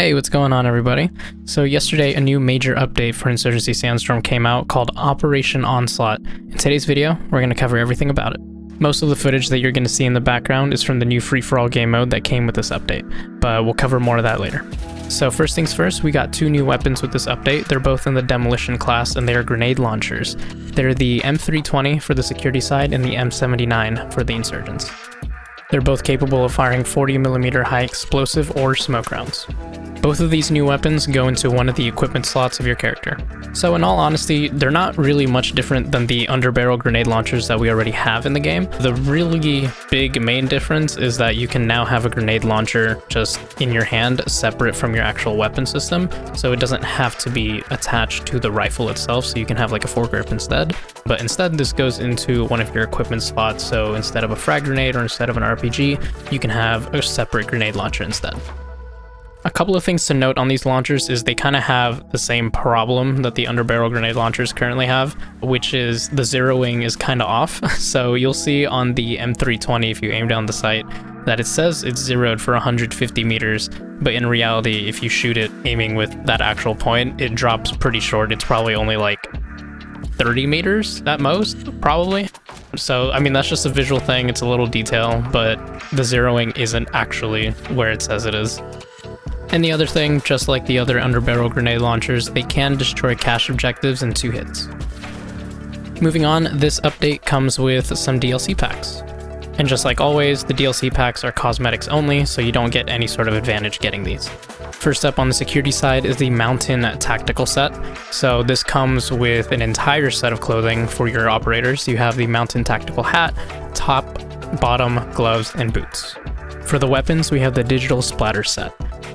Hey, what's going on, everybody? So yesterday, a new major update for Insurgency Sandstorm came out called Operation Onslaught. In today's video, we're going to cover everything about it. Most of the footage that you're going to see in the background is from the new free-for-all game mode that came with this update, but we'll cover more of that later. So first things first, we got two new weapons with this update. They're both in the Demolition class, and they are grenade launchers. They're the M320 for the security side and the M79 for the insurgents. They're both capable of firing 40mm high explosive or smoke rounds. Both of these new weapons go into one of the equipment slots of your character. So in all honesty, they're not really much different than the underbarrel grenade launchers that we already have in the game. The really big main difference is that you can now have a grenade launcher just in your hand, separate from your actual weapon system, so it doesn't have to be attached to the rifle itself, so you can have like a foregrip instead. But instead, this goes into one of your equipment slots, so instead of a frag grenade or instead of an RPG, you can have a separate grenade launcher instead. A couple of things to note on these launchers is they kind of have the same problem that the underbarrel grenade launchers currently have, which is the zeroing is kind of off. So you'll see on the M320, if you aim down the sight, that it says it's zeroed for 150 meters, but in reality, if you shoot it aiming with that actual point, it drops pretty short. It's probably only like 30 meters at most, probably. So, I mean, that's just a visual thing. It's a little detail, but the zeroing isn't actually where it says it is. And the other thing, just like the other underbarrel grenade launchers, they can destroy cache objectives in 2 hits. Moving on, this update comes with some DLC packs. And just like always, the DLC packs are cosmetics only, so you don't get any sort of advantage getting these. First up on the security side is the Mountain Tactical set. So this comes with an entire set of clothing for your operators. You have the Mountain Tactical hat, top, bottom, gloves, and boots. For the weapons, we have the Digital Splatter set.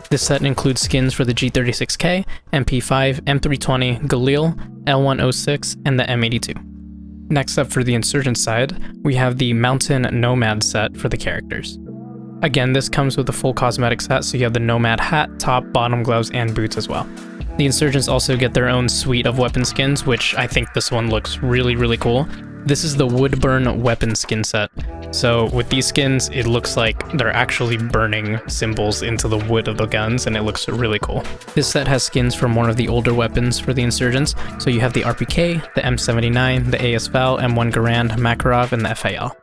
This set includes skins for the G36K, MP5, M320, Galil, L106, and the M82. Next up for the Insurgent side, we have the Mountain Nomad set for the characters. Again, this comes with a full cosmetic set, so you have the Nomad hat, top, bottom, gloves, and boots as well. The Insurgents also get their own suite of weapon skins, which I think this one looks really cool. This is the Woodburn weapon skin set. So with these skins, it looks like they're actually burning symbols into the wood of the guns, and it looks really cool. This set has skins from one of the older weapons for the Insurgents. So you have the RPK, the M79, the AS-Val, M1 Garand, Makarov, and the FAL.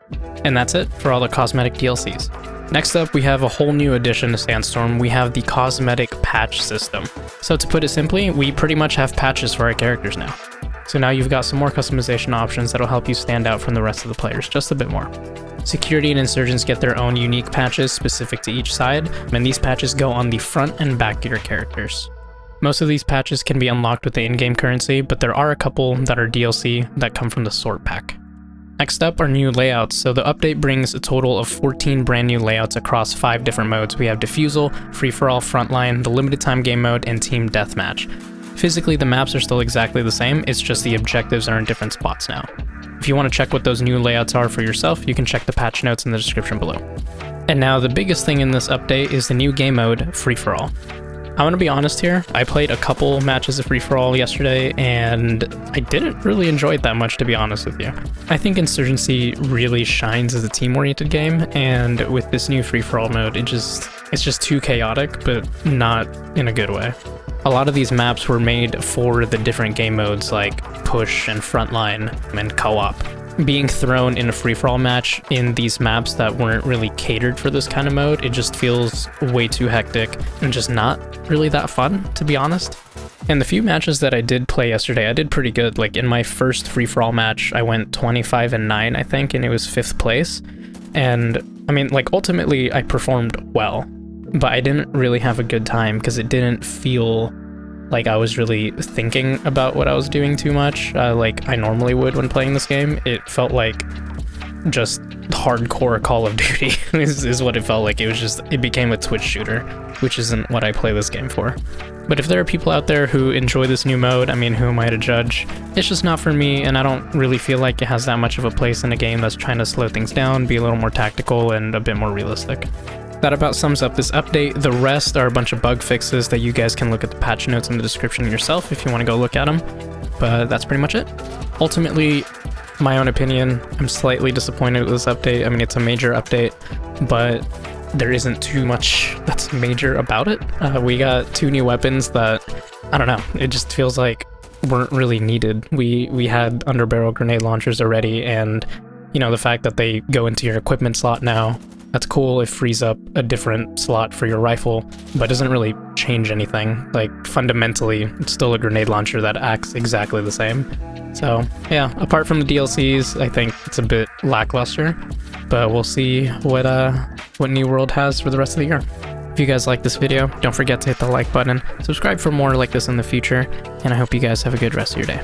And that's it for all the cosmetic DLCs. Next up, we have a whole new addition to Sandstorm. We have the cosmetic patch system. So to put it simply, we pretty much have patches for our characters now. So now you've got some more customization options that'll help you stand out from the rest of the players just a bit more. Security and Insurgents get their own unique patches specific to each side, and these patches go on the front and back of your characters. Most of these patches can be unlocked with the in-game currency, but there are a couple that are DLC that come from the sort pack. Next up are new layouts. So the update brings a total of 14 brand new layouts across 5 different modes. We have Defusal, Free-for-all, Frontline, the Limited Time Game Mode, and Team Deathmatch. Physically, the maps are still exactly the same, it's just the objectives are in different spots now. If you want to check what those new layouts are for yourself, you can check the patch notes in the description below. And now the biggest thing in this update is the new game mode, Free-for-all. I'm gonna be honest here, I played a couple matches of Free-for-all yesterday, and I didn't really enjoy it that much, to be honest with you. I think Insurgency really shines as a team-oriented game, and with this new Free-for-all mode, it's just too chaotic, but not in a good way. A lot of these maps were made for the different game modes like push and frontline and co-op. Being thrown in a free-for-all match in these maps that weren't really catered for this kind of mode, it just feels way too hectic and just not really that fun, to be honest. And the few matches that I did play yesterday, I did pretty good. Like in my first free-for-all match, I went 25-9, I think, and it was 5th place. And I mean, like ultimately I performed well, but I didn't really have a good time because it didn't feel like I was really thinking about what I was doing too much, like I normally would when playing this game. It felt like just hardcore Call of Duty is what it felt like. It became a Twitch shooter, which isn't what I play this game for. But if there are people out there who enjoy this new mode, I mean, who am I to judge? It's just not for me, and I don't really feel like it has that much of a place in a game that's trying to slow things down, be a little more tactical, and a bit more realistic. That about sums up this update. The rest are a bunch of bug fixes that you guys can look at the patch notes in the description yourself if you want to go look at them. But that's pretty much it. Ultimately, my own opinion, I'm slightly disappointed with this update. I mean, it's a major update, but there isn't too much that's major about it. We got 2 new weapons that, I don't know, it just feels like weren't really needed. We had underbarrel grenade launchers already, and you know, the fact that they go into your equipment slot now, that's cool. It frees up a different slot for your rifle, but doesn't really change anything. Like, fundamentally, it's still a grenade launcher that acts exactly the same. So yeah, apart from the DLCs, I think it's a bit lackluster, but we'll see what New World has for the rest of the year. If you guys like this video, don't forget to hit the like button, subscribe for more like this in the future, and I hope you guys have a good rest of your day.